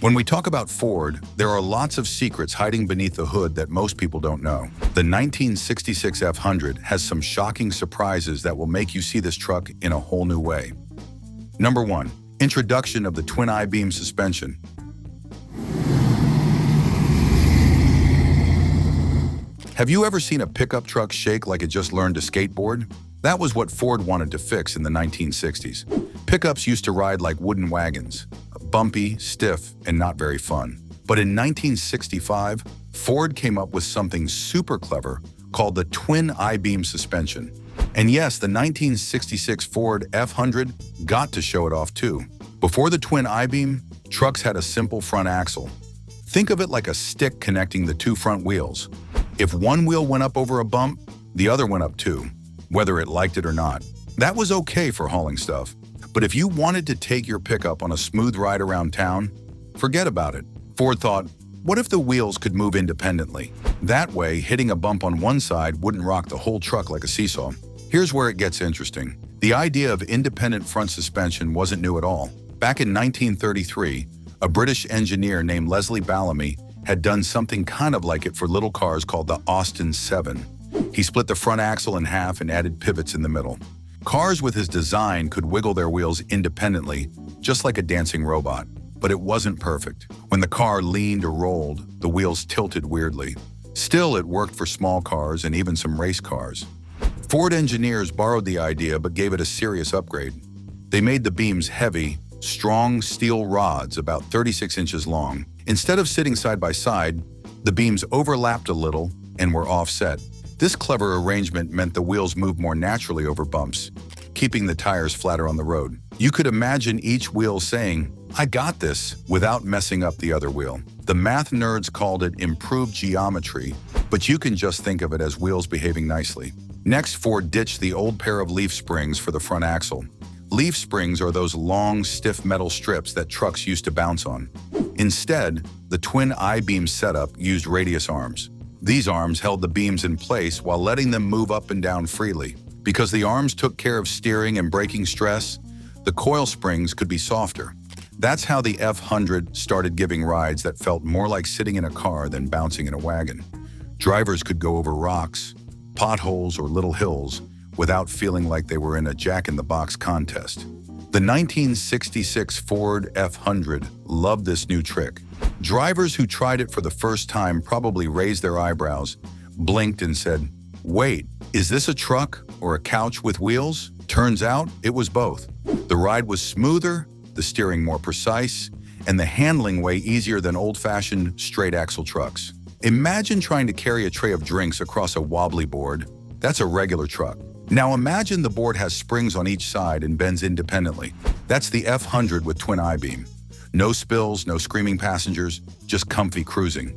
When we talk about Ford, there are lots of secrets hiding beneath the hood that most people don't know. The 1966 F-100 has some shocking surprises that will make you see this truck in a whole new way. Number 1. Introduction of the twin I-beam suspension. Have you ever seen a pickup truck shake like it just learned to skateboard? That was what Ford wanted to fix in the 1960s. Pickups used to ride like wooden wagons, bumpy, stiff, and not very fun. But in 1965, Ford came up with something super clever called the twin I-beam suspension. And yes, the 1966 Ford F-100 got to show it off too. Before the twin I-beam, trucks had a simple front axle. Think of it like a stick connecting the two front wheels. If one wheel went up over a bump, the other went up too, whether it liked it or not. That was okay for hauling stuff. But if you wanted to take your pickup on a smooth ride around town, forget about it. Ford thought, what if the wheels could move independently? That way, hitting a bump on one side wouldn't rock the whole truck like a seesaw. Here's where it gets interesting. The idea of independent front suspension wasn't new at all. Back in 1933, a British engineer named Leslie Bellamy had done something kind of like it for little cars called the Austin 7. He split the front axle in half and added pivots in the middle. Cars with his design could wiggle their wheels independently, just like a dancing robot. But it wasn't perfect. When the car leaned or rolled, the wheels tilted weirdly. Still, it worked for small cars and even some race cars. Ford engineers borrowed the idea but gave it a serious upgrade. They made the beams heavy, strong steel rods about 36 inches long. Instead of sitting side by side, the beams overlapped a little and were offset. This clever arrangement meant the wheels moved more naturally over bumps, keeping the tires flatter on the road. You could imagine each wheel saying, "I got this," without messing up the other wheel. The math nerds called it improved geometry, but you can just think of it as wheels behaving nicely. Next, Ford ditched the old pair of leaf springs for the front axle. Leaf springs are those long, stiff metal strips that trucks used to bounce on. Instead, the twin I-beam setup used radius arms. These arms held the beams in place while letting them move up and down freely. Because the arms took care of steering and braking stress, the coil springs could be softer. That's how the F-100 started giving rides that felt more like sitting in a car than bouncing in a wagon. Drivers could go over rocks, potholes, or little hills without feeling like they were in a jack-in-the-box contest. The 1966 Ford F-100 loved this new trick. Drivers who tried it for the first time probably raised their eyebrows, blinked and said, "Wait, is this a truck or a couch with wheels?" Turns out it was both. The ride was smoother, the steering more precise, and the handling way easier than old-fashioned straight-axle trucks. Imagine trying to carry a tray of drinks across a wobbly board. That's a regular truck. Now imagine the board has springs on each side and bends independently. That's the F-100 with twin I-beam. No spills, no screaming passengers, just comfy cruising.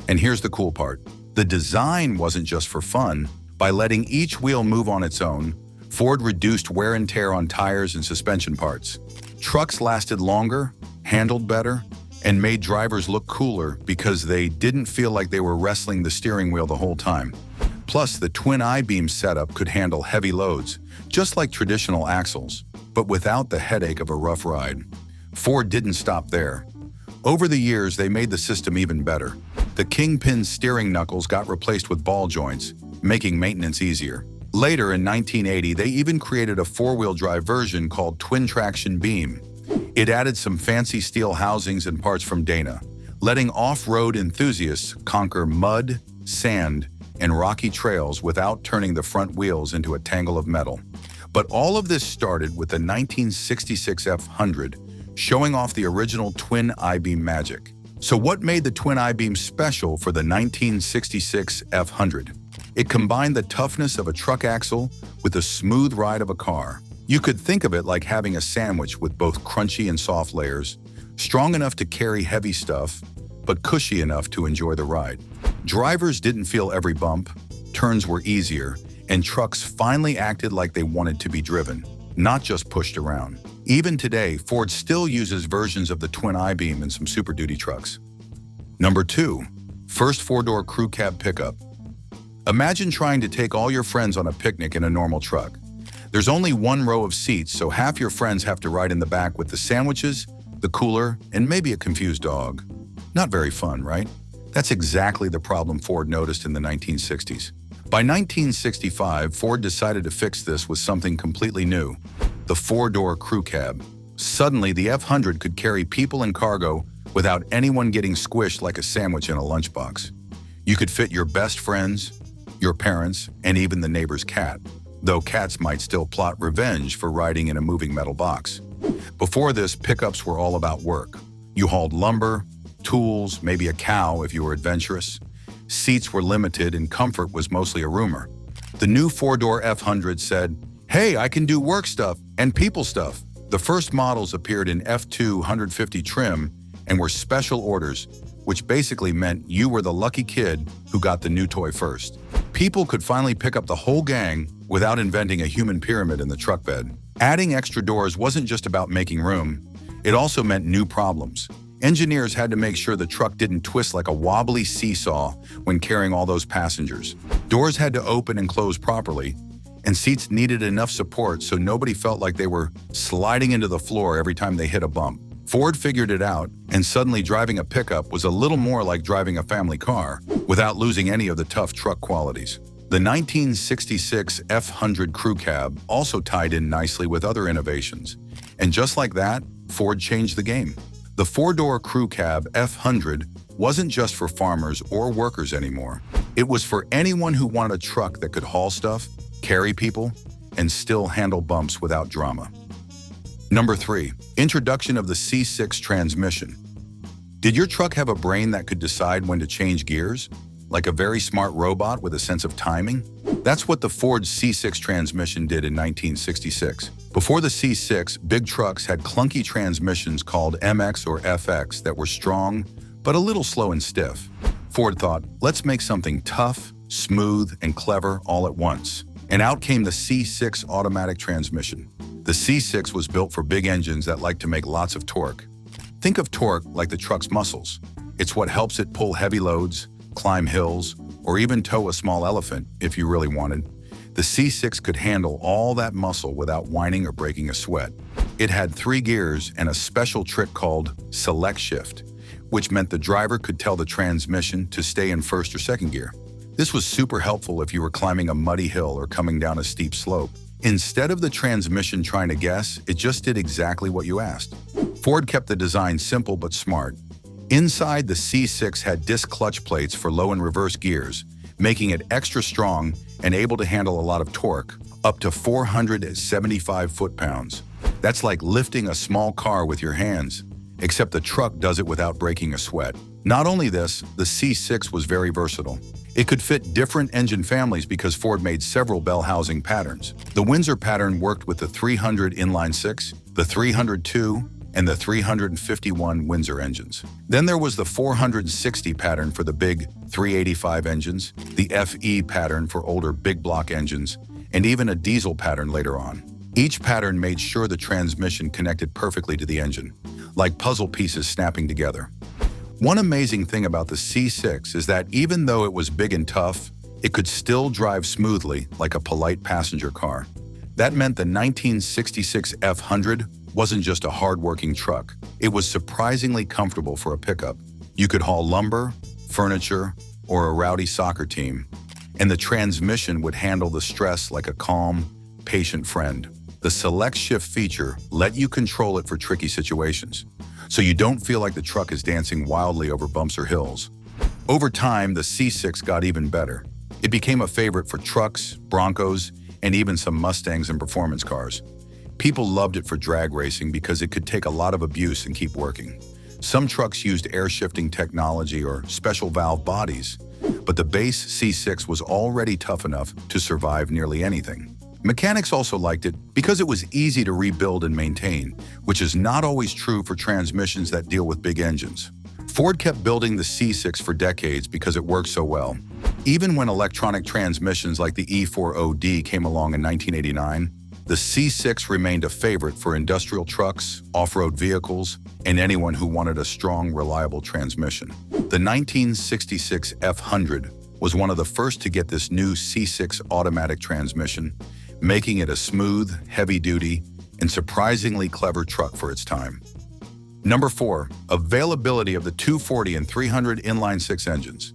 And here's the cool part. The design wasn't just for fun. By letting each wheel move on its own, Ford reduced wear and tear on tires and suspension parts. Trucks lasted longer, handled better, and made drivers look cooler because they didn't feel like they were wrestling the steering wheel the whole time. Plus, the twin I-beam setup could handle heavy loads, just like traditional axles, but without the headache of a rough ride. Ford didn't stop there. Over the years, they made the system even better. The kingpin steering knuckles got replaced with ball joints, making maintenance easier. Later, in 1980, they even created a four-wheel drive version called twin traction beam. It added some fancy steel housings and parts from Dana, letting off-road enthusiasts conquer mud, sand, and rocky trails without turning the front wheels into a tangle of metal. But all of this started with the 1966 F-100, showing off the original twin I-beam magic. So what made the twin I-beam special for the 1966 F-100? It combined the toughness of a truck axle with the smooth ride of a car. You could think of it like having a sandwich with both crunchy and soft layers, strong enough to carry heavy stuff, but cushy enough to enjoy the ride. Drivers didn't feel every bump, turns were easier, and trucks finally acted like they wanted to be driven, not just pushed around. Even today, Ford still uses versions of the twin I-beam in some Super Duty trucks. Number 2. First four-door crew cab pickup. Imagine trying to take all your friends on a picnic in a normal truck. There's only one row of seats, so half your friends have to ride in the back with the sandwiches, the cooler, and maybe a confused dog. Not very fun, right? That's exactly the problem Ford noticed in the 1960s. By 1965, Ford decided to fix this with something completely new, the four-door crew cab. Suddenly, the F-100 could carry people and cargo without anyone getting squished like a sandwich in a lunchbox. You could fit your best friends, your parents, and even the neighbor's cat, though cats might still plot revenge for riding in a moving metal box. Before this, pickups were all about work. You hauled lumber, tools, maybe a cow if you were adventurous. Seats were limited and comfort was mostly a rumor. The new four-door F-100 said, "Hey, I can do work stuff and people stuff." The first models appeared in F-250 trim and were special orders, which basically meant you were the lucky kid who got the new toy first. People could finally pick up the whole gang without inventing a human pyramid in the truck bed. Adding extra doors wasn't just about making room, it also meant new problems. Engineers had to make sure the truck didn't twist like a wobbly seesaw when carrying all those passengers. Doors had to open and close properly, and seats needed enough support so nobody felt like they were sliding into the floor every time they hit a bump. Ford figured it out, and suddenly driving a pickup was a little more like driving a family car without losing any of the tough truck qualities. The 1966 F-100 crew cab also tied in nicely with other innovations, and just like that, Ford changed the game. The four-door crew cab F-100 wasn't just for farmers or workers anymore. It was for anyone who wanted a truck that could haul stuff, carry people, and still handle bumps without drama. Number 3. Introduction of the C6 transmission. Did your truck have a brain that could decide when to change gears? Like a very smart robot with a sense of timing? That's what the Ford C6 transmission did in 1966. Before the C6, big trucks had clunky transmissions called MX or FX that were strong, but a little slow and stiff. Ford thought, let's make something tough, smooth, and clever all at once. And out came the C6 automatic transmission. The C6 was built for big engines that like to make lots of torque. Think of torque like the truck's muscles. It's what helps it pull heavy loads, climb hills, or even tow a small elephant if you really wanted. The C6 could handle all that muscle without whining or breaking a sweat. It had 3 gears and a special trick called select shift, which meant the driver could tell the transmission to stay in first or second gear. This was super helpful if you were climbing a muddy hill or coming down a steep slope. Instead of the transmission trying to guess, it just did exactly what you asked. Ford kept the design simple but smart. Inside, the C6 had disc clutch plates for low and reverse gears, making it extra strong and able to handle a lot of torque, up to 475 foot-pounds. That's like lifting a small car with your hands, except the truck does it without breaking a sweat. Not only this, the C6 was very versatile. It could fit different engine families because Ford made several bell housing patterns. The Windsor pattern worked with the 300 Inline 6, the 302, and the 351 Windsor engines. Then there was the 460 pattern for the big 385 engines, the FE pattern for older big block engines, and even a diesel pattern later on. Each pattern made sure the transmission connected perfectly to the engine, like puzzle pieces snapping together. One amazing thing about the C6 is that even though it was big and tough, it could still drive smoothly like a polite passenger car. That meant the 1966 F-100 wasn't just a hard-working truck. It was surprisingly comfortable for a pickup. You could haul lumber, furniture, or a rowdy soccer team, and the transmission would handle the stress like a calm, patient friend. The select shift feature let you control it for tricky situations, so you don't feel like the truck is dancing wildly over bumps or hills. Over time, the C6 got even better. It became a favorite for trucks, Broncos, and even some Mustangs and performance cars. People loved it for drag racing because it could take a lot of abuse and keep working. Some trucks used air-shifting technology or special valve bodies, but the base C6 was already tough enough to survive nearly anything. Mechanics also liked it because it was easy to rebuild and maintain, which is not always true for transmissions that deal with big engines. Ford kept building the C6 for decades because it worked so well. Even when electronic transmissions like the E4OD came along in 1989, the C6 remained a favorite for industrial trucks, off-road vehicles, and anyone who wanted a strong, reliable transmission. The 1966 F-100 was one of the first to get this new C6 automatic transmission, making it a smooth, heavy-duty, and surprisingly clever truck for its time. Number 4. Availability of the 240 and 300 inline-six engines.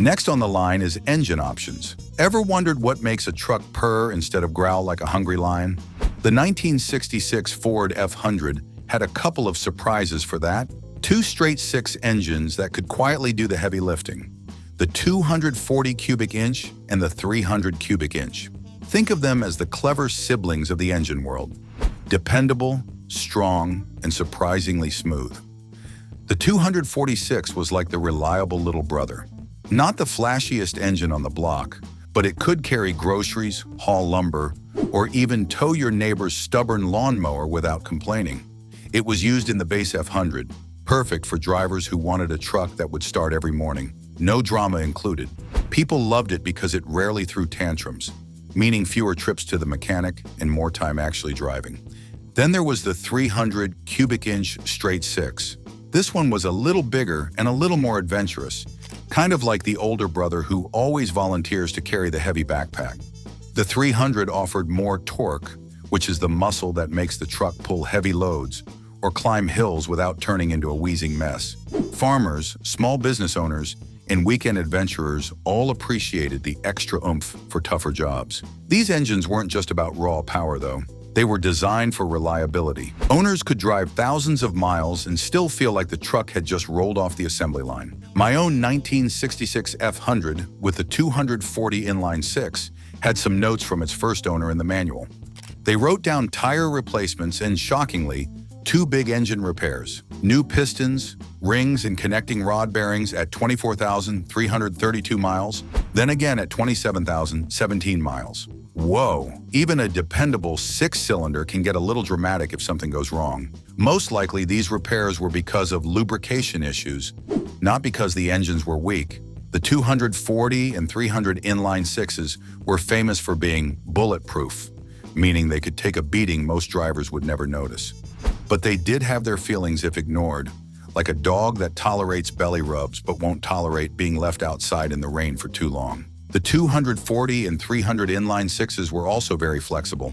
Next on the line is engine options. Ever wondered what makes a truck purr instead of growl like a hungry lion? The 1966 Ford F-100 had a couple of surprises for that. Two straight-six engines that could quietly do the heavy lifting. The 240 cubic inch and the 300 cubic inch. Think of them as the clever siblings of the engine world. Dependable, strong, and surprisingly smooth. The 246 was like the reliable little brother. Not the flashiest engine on the block, but it could carry groceries, haul lumber, or even tow your neighbor's stubborn lawnmower without complaining. It was used in the base F-100, perfect for drivers who wanted a truck that would start every morning. No drama included. People loved it because it rarely threw tantrums, meaning fewer trips to the mechanic and more time actually driving. Then there was the 300 cubic inch straight six. This one was a little bigger and a little more adventurous, kind of like the older brother who always volunteers to carry the heavy backpack. The 300 offered more torque, which is the muscle that makes the truck pull heavy loads or climb hills without turning into a wheezing mess. Farmers, small business owners, and weekend adventurers all appreciated the extra oomph for tougher jobs. These engines weren't just about raw power, though. They were designed for reliability. Owners could drive thousands of miles and still feel like the truck had just rolled off the assembly line. My own 1966 F-100 with the 240 inline-six had some notes from its first owner in the manual. They wrote down tire replacements and, shockingly, 2 big engine repairs. New pistons, rings, and connecting rod bearings at 24,332 miles, then again at 27,017 miles. Whoa, even a dependable 6-cylinder can get a little dramatic if something goes wrong. Most likely these repairs were because of lubrication issues, not because the engines were weak. The 240 and 300 inline sixes were famous for being bulletproof, meaning they could take a beating most drivers would never notice. But they did have their feelings if ignored, like a dog that tolerates belly rubs but won't tolerate being left outside in the rain for too long. The 240 and 300 inline sixes were also very flexible.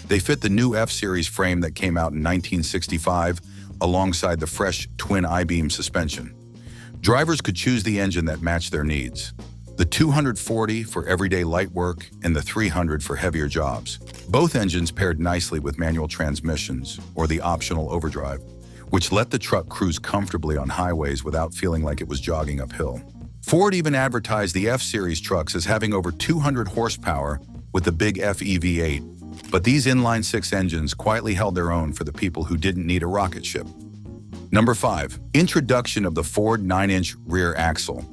They fit the new F-Series frame that came out in 1965 alongside the fresh twin I-beam suspension. Drivers could choose the engine that matched their needs. The 240 for everyday light work and the 300 for heavier jobs. Both engines paired nicely with manual transmissions or the optional overdrive, which let the truck cruise comfortably on highways without feeling like it was jogging uphill. Ford even advertised the F-Series trucks as having over 200 horsepower with the big FEV8, but these inline-six engines quietly held their own for the people who didn't need a rocket ship. Number 5. Introduction of the Ford 9-inch rear axle.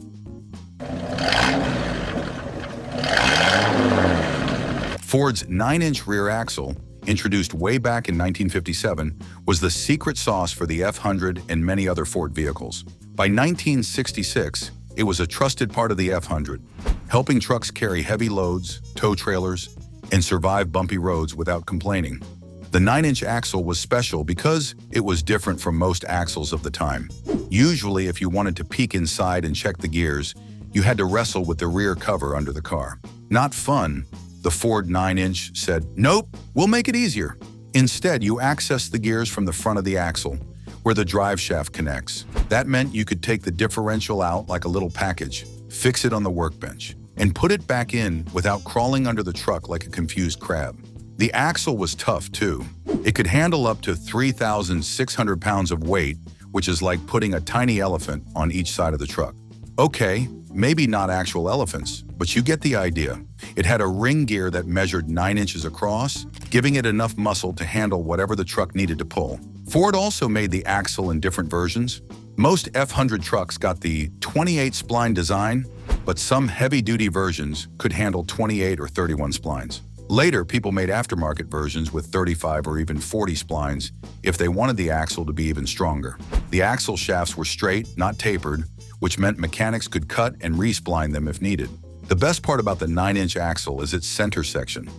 Ford's 9-inch rear axle, introduced way back in 1957, was the secret sauce for the F-100 and many other Ford vehicles. By 1966, it was a trusted part of the F-100, helping trucks carry heavy loads, tow trailers, and survive bumpy roads without complaining. The 9-inch axle was special because it was different from most axles of the time. Usually, if you wanted to peek inside and check the gears, you had to wrestle with the rear cover under the car. Not fun, the Ford 9-inch said, "Nope, we'll make it easier." Instead, you access the gears from the front of the axle, where the drive shaft connects. That meant you could take the differential out like a little package, fix it on the workbench, and put it back in without crawling under the truck like a confused crab. The axle was tough, too. It could handle up to 3,600 pounds of weight, which is like putting a tiny elephant on each side of the truck. Okay, maybe not actual elephants, but you get the idea. It had a ring gear that measured 9 inches across, giving it enough muscle to handle whatever the truck needed to pull. Ford also made the axle in different versions. Most F-100 trucks got the 28 spline design, but some heavy-duty versions could handle 28 or 31 splines. Later, people made aftermarket versions with 35 or even 40 splines if they wanted the axle to be even stronger. The axle shafts were straight, not tapered, which meant mechanics could cut and re-spline them if needed. The best part about the 9-inch axle is its center section.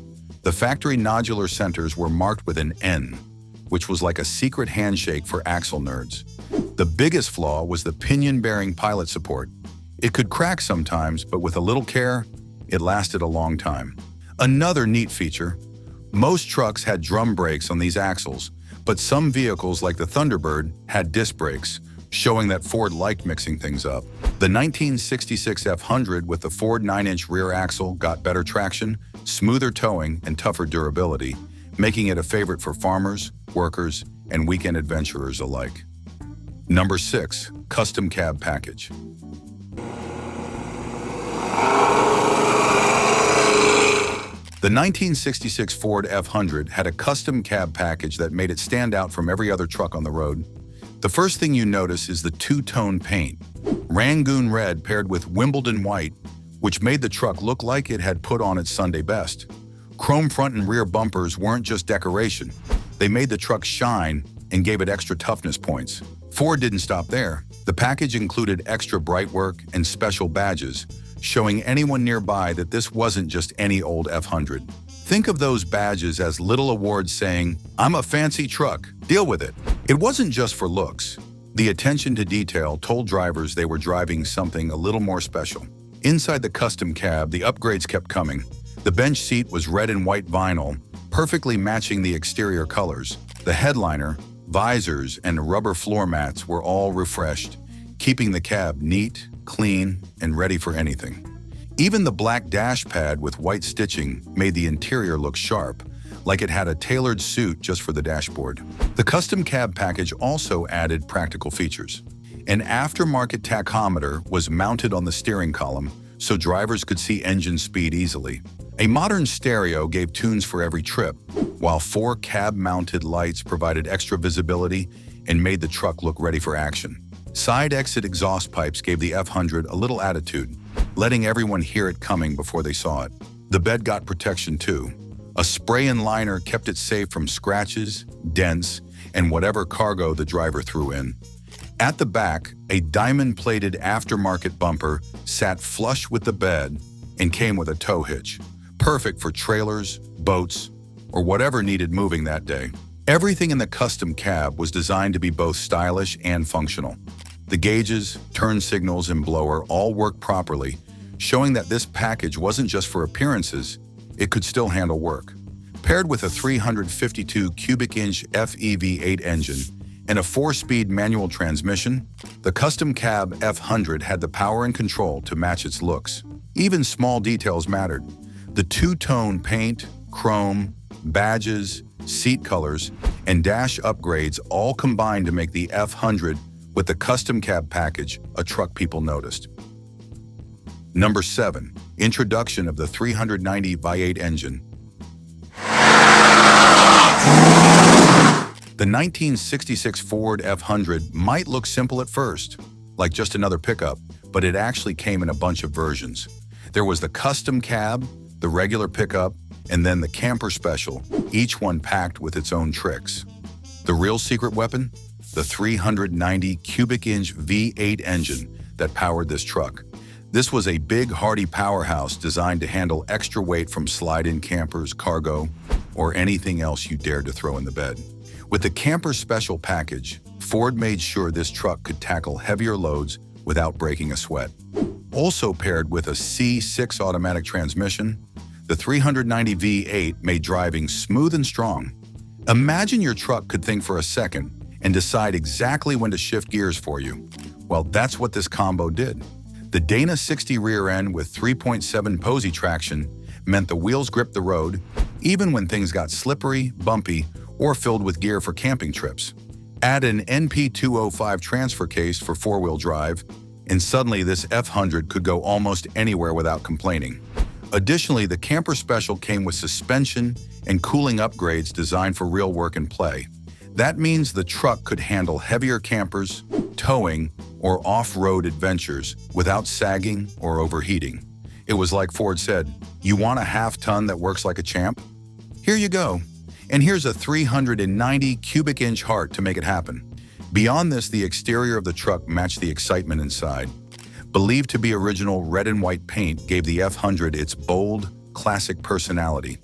The factory nodular centers were marked with an N, which was like a secret handshake for axle nerds. The biggest flaw was the pinion-bearing pilot support. It could crack sometimes, but with a little care, it lasted a long time. Another neat feature, Most trucks had drum brakes on these axles, but some vehicles like the Thunderbird had disc brakes, showing that Ford liked mixing things up. The 1966 F-100 with the Ford 9-inch rear axle got better traction, smoother towing, and tougher durability, making it a favorite for farmers, workers, and weekend adventurers alike. Number 6. Custom Cab Package. The 1966 Ford F-100 had a custom cab package that made it stand out from every other truck on the road. The first thing you notice is the two-tone paint. Rangoon red paired with Wimbledon white, which made the truck look like it had put on its Sunday best. Chrome front and rear bumpers weren't just decoration. They made the truck shine and gave it extra toughness points. Ford didn't stop there. The package included extra bright work and special badges, showing anyone nearby that this wasn't just any old F-100. Think of those badges as little awards saying, "I'm a fancy truck, deal with it." It wasn't just for looks. The attention to detail told drivers they were driving something a little more special. Inside the custom cab, the upgrades kept coming. The bench seat was red and white vinyl, perfectly matching the exterior colors. The headliner, visors, and rubber floor mats were all refreshed, keeping the cab neat, clean, and ready for anything. Even the black dash pad with white stitching made the interior look sharp, like it had a tailored suit just for the dashboard. The custom cab package also added practical features. An aftermarket tachometer was mounted on the steering column so drivers could see engine speed easily. A modern stereo gave tunes for every trip, while 4 cab-mounted lights provided extra visibility and made the truck look ready for action. Side exit exhaust pipes gave the F-100 a little attitude, letting everyone hear it coming before they saw it. The bed got protection too. A spray-in liner kept it safe from scratches, dents, and whatever cargo the driver threw in. At the back, a diamond-plated aftermarket bumper sat flush with the bed and came with a tow hitch, perfect for trailers, boats, or whatever needed moving that day. Everything in the custom cab was designed to be both stylish and functional. The gauges, turn signals, and blower all worked properly, showing that this package wasn't just for appearances, it could still handle work. Paired with a 352 cubic inch FEV8 engine and a 4-speed manual transmission, the custom cab F-100 had the power and control to match its looks. Even small details mattered. The two-tone paint, chrome, badges, seat colors, and dash upgrades all combined to make the F-100 with the custom cab package a truck people noticed. Number 7. Introduction of the 390 V8 engine. The 1966 Ford F-100 might look simple at first, like just another pickup, but it actually came in a bunch of versions. There was the custom cab, the regular pickup, and then the camper special, each one packed with its own tricks. The real secret weapon? The 390 cubic inch V8 engine that powered this truck. This was a big, hardy powerhouse designed to handle extra weight from slide-in campers, cargo, or anything else you dared to throw in the bed. With the camper special package, Ford made sure this truck could tackle heavier loads without breaking a sweat. Also paired with a C6 automatic transmission, the 390 V8 made driving smooth and strong. Imagine your truck could think for a second and decide exactly when to shift gears for you. Well, that's what this combo did. The Dana 60 rear end with 3.7 Posey traction meant the wheels gripped the road, even when things got slippery, bumpy, or filled with gear for camping trips. Add an NP205 transfer case for four-wheel drive, and suddenly this F-100 could go almost anywhere without complaining. Additionally, the Camper Special came with suspension and cooling upgrades designed for real work and play. That means the truck could handle heavier campers, towing, or off-road adventures without sagging or overheating. It was like Ford said, "You want a half-ton that works like a champ? Here you go. And here's a 390 cubic inch heart to make it happen." Beyond this, the exterior of the truck matched the excitement inside. Believed to be original red and white paint gave the F-100 its bold, classic personality.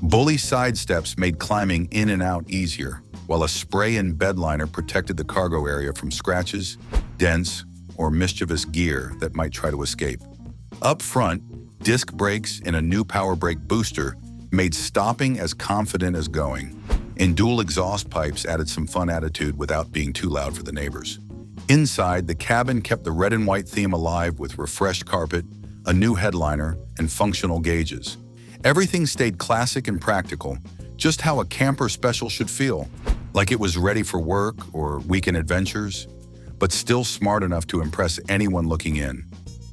Bully side steps made climbing in and out easier, while a spray-in bed liner protected the cargo area from scratches, dents, or mischievous gear that might try to escape. Up front, disc brakes and a new power brake booster made stopping as confident as going, and dual exhaust pipes added some fun attitude without being too loud for the neighbors. Inside, the cabin kept the red and white theme alive with refreshed carpet, a new headliner, and functional gauges. Everything stayed classic and practical, just how a camper special should feel, like it was ready for work or weekend adventures, but still smart enough to impress anyone looking in.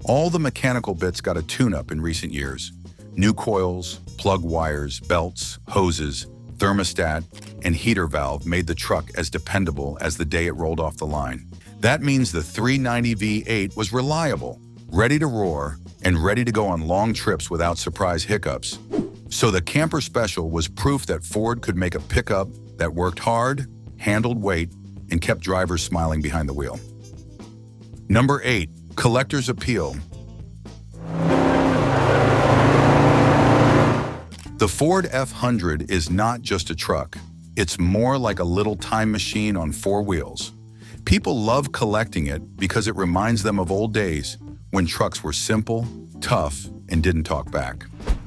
All the mechanical bits got a tune-up in recent years. New coils, plug wires, belts, hoses, thermostat, and heater valve made the truck as dependable as the day it rolled off the line. That means the 390 V8 was reliable, ready to roar, and ready to go on long trips without surprise hiccups. So the Camper Special was proof that Ford could make a pickup that worked hard, handled weight, and kept drivers smiling behind the wheel. Number 8. Collector's Appeal. The Ford F-100 is not just a truck. It's more like a little time machine on 4 wheels. People love collecting it because it reminds them of old days when trucks were simple, tough, and didn't talk back.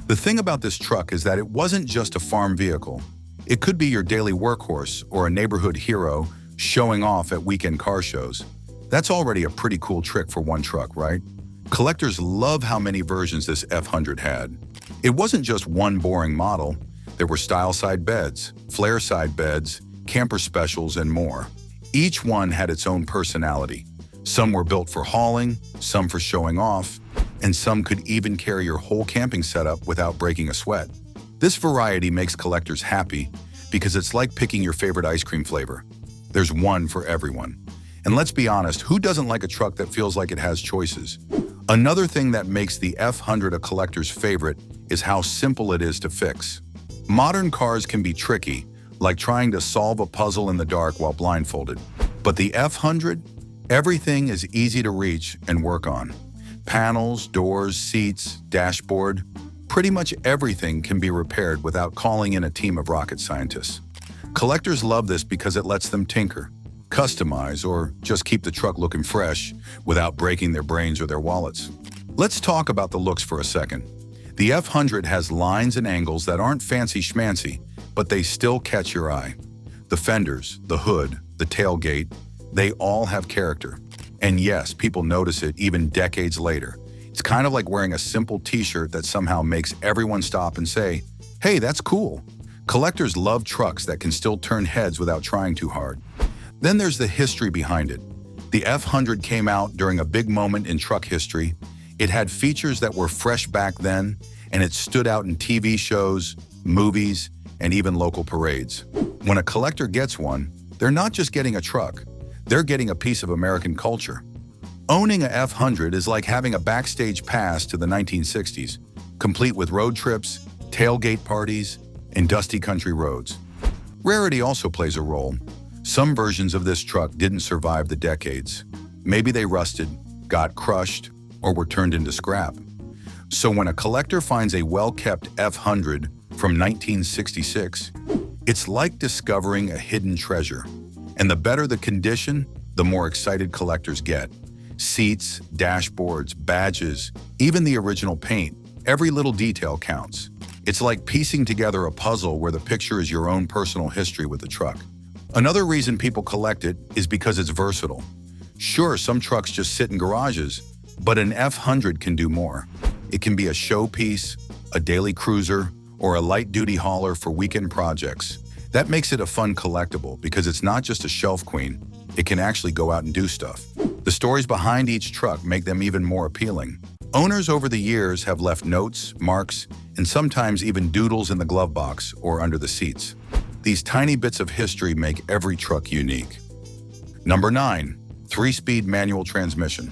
The thing about this truck is that it wasn't just a farm vehicle. It could be your daily workhorse or a neighborhood hero showing off at weekend car shows. That's already a pretty cool trick for one truck, right? Collectors love how many versions this F-100 had. It wasn't just one boring model. There were style side beds, flare side beds, camper specials, and more. Each one had its own personality. Some were built for hauling, some for showing off, and some could even carry your whole camping setup without breaking a sweat. This variety makes collectors happy because it's like picking your favorite ice cream flavor. There's one for everyone. And let's be honest, who doesn't like a truck that feels like it has choices? Another thing that makes the F-100 a collector's favorite is how simple it is to fix. Modern cars can be tricky, like trying to solve a puzzle in the dark while blindfolded. But the F-100? Everything is easy to reach and work on. Panels, doors, seats, dashboard, pretty much everything can be repaired without calling in a team of rocket scientists. Collectors love this because it lets them tinker, customize, or just keep the truck looking fresh without breaking their brains or their wallets. Let's talk about the looks for a second. The F-100 has lines and angles that aren't fancy schmancy, but they still catch your eye. The fenders, the hood, the tailgate, they all have character. And yes, people notice it even decades later. It's kind of like wearing a simple t-shirt that somehow makes everyone stop and say, "Hey, that's cool." Collectors love trucks that can still turn heads without trying too hard. Then there's the history behind it. The F-100 came out during a big moment in truck history. It had features that were fresh back then, and it stood out in TV shows, movies, and even local parades. When a collector gets one, they're not just getting a truck. They're getting a piece of American culture. Owning a F-100 is like having a backstage pass to the 1960s, complete with road trips, tailgate parties, and dusty country roads. Rarity also plays a role. Some versions of this truck didn't survive the decades. Maybe they rusted, got crushed, or were turned into scrap. So when a collector finds a well-kept F-100 from 1966, it's like discovering a hidden treasure. And the better the condition, the more excited collectors get. Seats, dashboards, badges, even the original paint, every little detail counts. It's like piecing together a puzzle where the picture is your own personal history with the truck. Another reason people collect it is because it's versatile. Sure, some trucks just sit in garages, but an F-100 can do more. It can be a showpiece, a daily cruiser, or a light-duty hauler for weekend projects. That makes it a fun collectible because it's not just a shelf queen, it can actually go out and do stuff. The stories behind each truck make them even more appealing. Owners over the years have left notes, marks, and sometimes even doodles in the glove box or under the seats. These tiny bits of history make every truck unique. Number 9. 3-speed manual transmission.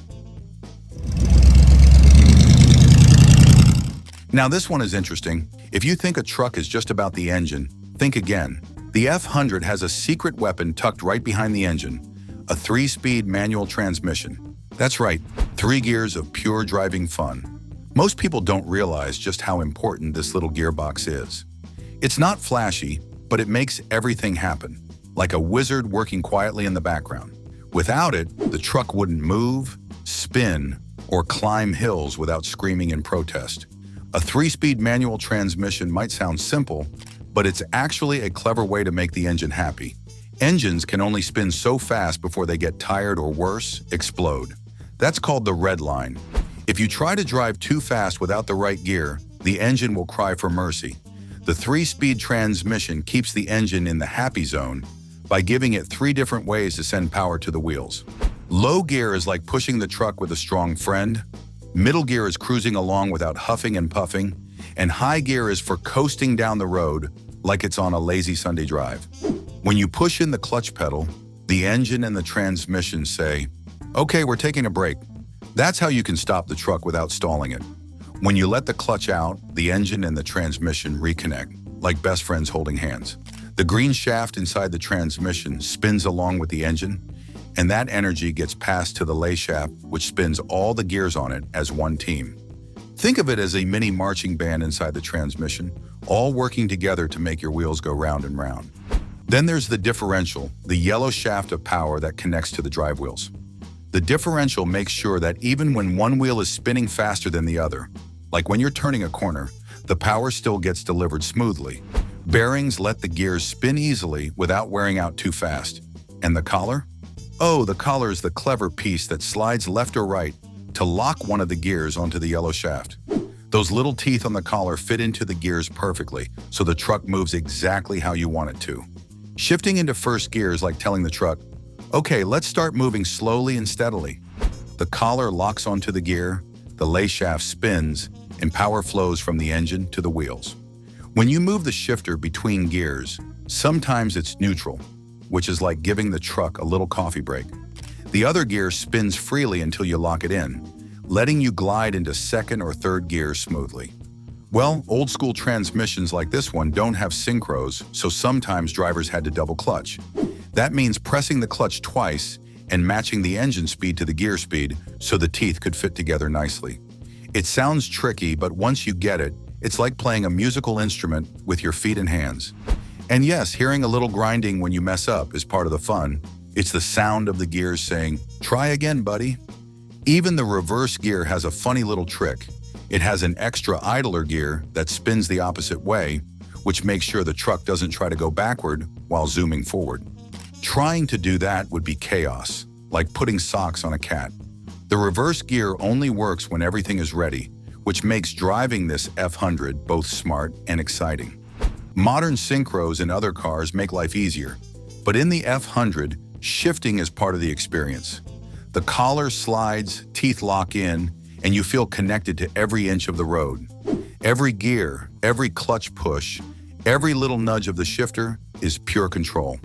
Now this one is interesting. If you think a truck is just about the engine, think again. The F-100 has a secret weapon tucked right behind the engine, a 3-speed manual transmission. That's right, 3 gears of pure driving fun. Most people don't realize just how important this little gearbox is. It's not flashy, but it makes everything happen, like a wizard working quietly in the background. Without it, the truck wouldn't move, spin, or climb hills without screaming in protest. A 3-speed manual transmission might sound simple, but it's actually a clever way to make the engine happy. Engines can only spin so fast before they get tired or worse, explode. That's called the red line. If you try to drive too fast without the right gear, the engine will cry for mercy. The 3-speed transmission keeps the engine in the happy zone by giving it 3 different ways to send power to the wheels. Low gear is like pushing the truck with a strong friend. Middle gear is cruising along without huffing and puffing. And high gear is for coasting down the road like it's on a lazy Sunday drive. When you push in the clutch pedal, the engine and the transmission say, "Okay, we're taking a break." That's how you can stop the truck without stalling it. When you let the clutch out, the engine and the transmission reconnect, like best friends holding hands. The green shaft inside the transmission spins along with the engine, and that energy gets passed to the lay shaft, which spins all the gears on it as one team. Think of it as a mini marching band inside the transmission, all working together to make your wheels go round and round. Then there's the differential, the yellow shaft of power that connects to the drive wheels. The differential makes sure that even when one wheel is spinning faster than the other, like when you're turning a corner, the power still gets delivered smoothly. Bearings let the gears spin easily without wearing out too fast. And the collar? Oh, the collar is the clever piece that slides left or right to lock one of the gears onto the yellow shaft. Those little teeth on the collar fit into the gears perfectly, so the truck moves exactly how you want it to. Shifting into first gear is like telling the truck, "Okay, let's start moving slowly and steadily." The collar locks onto the gear, the lay shaft spins, and power flows from the engine to the wheels. When you move the shifter between gears, sometimes it's neutral, which is like giving the truck a little coffee break. The other gear spins freely until you lock it in, letting you glide into second or third gear smoothly. Well, old-school transmissions like this one don't have synchros, so sometimes drivers had to double clutch. That means pressing the clutch twice and matching the engine speed to the gear speed so the teeth could fit together nicely. It sounds tricky, but once you get it, it's like playing a musical instrument with your feet and hands. And yes, hearing a little grinding when you mess up is part of the fun. It's the sound of the gears saying, "Try again, buddy." Even the reverse gear has a funny little trick. It has an extra idler gear that spins the opposite way, which makes sure the truck doesn't try to go backward while zooming forward. Trying to do that would be chaos, like putting socks on a cat. The reverse gear only works when everything is ready, which makes driving this F-100 both smart and exciting. Modern synchros in other cars make life easier, but in the F-100, shifting is part of the experience. The collar slides, teeth lock in, and you feel connected to every inch of the road. Every gear, every clutch push, every little nudge of the shifter is pure control.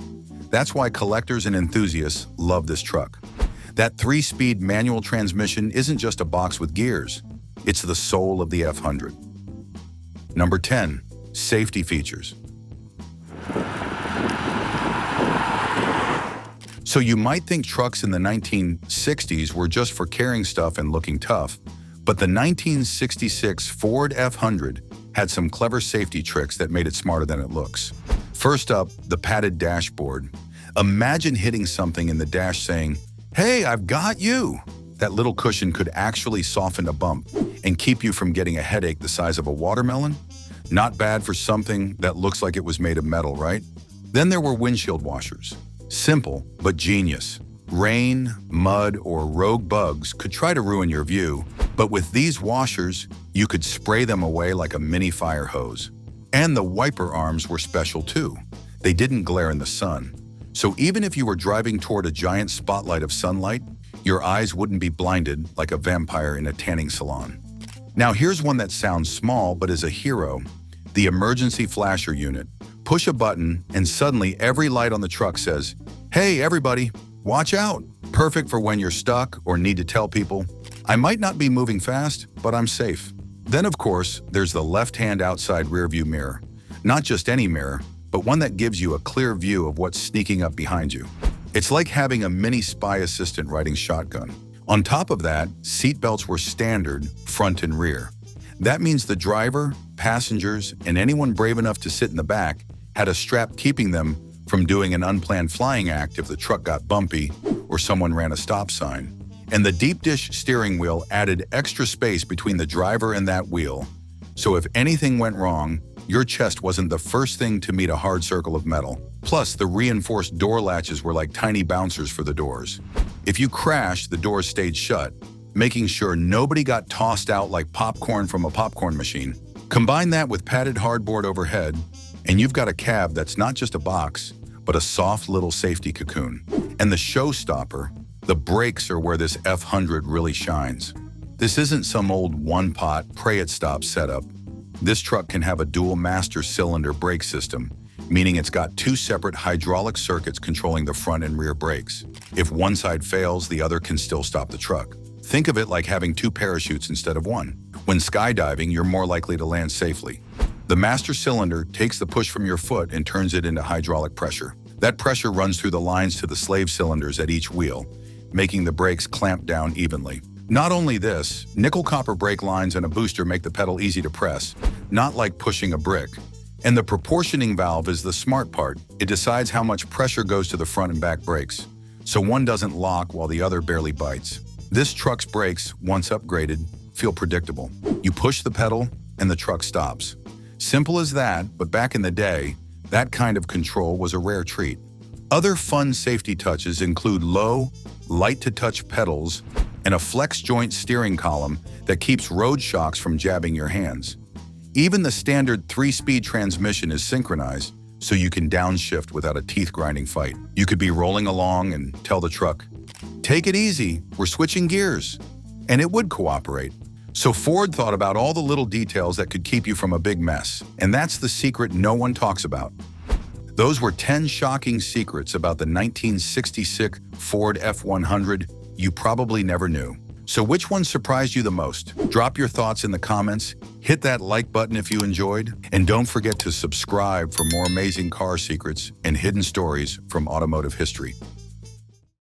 That's why collectors and enthusiasts love this truck. That 3-speed manual transmission isn't just a box with gears. It's the soul of the F-100. Number 10. Safety features. So you might think trucks in the 1960s were just for carrying stuff and looking tough, but the 1966 Ford F-100 had some clever safety tricks that made it smarter than it looks. First up, the padded dashboard. Imagine hitting something in the dash saying, "Hey, I've got you." That little cushion could actually soften a bump and keep you from getting a headache the size of a watermelon. Not bad for something that looks like it was made of metal, right? Then there were windshield washers. Simple, but genius. Rain, mud, or rogue bugs could try to ruin your view, but with these washers, you could spray them away like a mini fire hose. And the wiper arms were special too. They didn't glare in the sun. So even if you were driving toward a giant spotlight of sunlight, your eyes wouldn't be blinded like a vampire in a tanning salon. Now here's one that sounds small but is a hero, the emergency flasher unit. Push a button and suddenly every light on the truck says, "Hey everybody, watch out." Perfect for when you're stuck or need to tell people, "I might not be moving fast, but I'm safe." Then of course, there's the left-hand outside rearview mirror. Not just any mirror, but one that gives you a clear view of what's sneaking up behind you. It's like having a mini spy assistant riding shotgun. On top of that, seatbelts were standard, front and rear. That means the driver, passengers, and anyone brave enough to sit in the back had a strap keeping them from doing an unplanned flying act if the truck got bumpy or someone ran a stop sign. And the deep dish steering wheel added extra space between the driver and that wheel, So if anything went wrong, your chest wasn't the first thing to meet a hard circle of metal. Plus, the reinforced door latches were like tiny bouncers for the doors. If you crashed, the doors stayed shut, making sure nobody got tossed out like popcorn from a popcorn machine. Combine that with padded hardboard overhead, and you've got a cab that's not just a box, but a soft little safety cocoon. And the showstopper, the brakes are where this F-100 really shines. This isn't some old one-pot, pray-it-stop setup. This truck can have a dual master cylinder brake system, meaning it's got two separate hydraulic circuits controlling the front and rear brakes. If one side fails, the other can still stop the truck. Think of it like having two parachutes instead of one. When skydiving, you're more likely to land safely. The master cylinder takes the push from your foot and turns it into hydraulic pressure. That pressure runs through the lines to the slave cylinders at each wheel, making the brakes clamp down evenly. Not only this, nickel-copper brake lines and a booster make the pedal easy to press, not like pushing a brick. And the proportioning valve is the smart part. It decides how much pressure goes to the front and back brakes, so one doesn't lock while the other barely bites. This truck's brakes, once upgraded, feel predictable. You push the pedal, and the truck stops. Simple as that, but back in the day, that kind of control was a rare treat. Other fun safety touches include low, light-to-touch pedals and a flex joint steering column that keeps road shocks from jabbing your hands. Even the standard 3-speed transmission is synchronized, so you can downshift without a teeth-grinding fight. You could be rolling along and tell the truck, "Take it easy, we're switching gears," and it would cooperate. So Ford thought about all the little details that could keep you from a big mess, and that's the secret no one talks about. Those were 10 shocking secrets about the 1966 Ford F-100 you probably never knew. So which one surprised you the most? Drop your thoughts in the comments, hit that like button if you enjoyed, and don't forget to subscribe for more amazing car secrets and hidden stories from automotive history.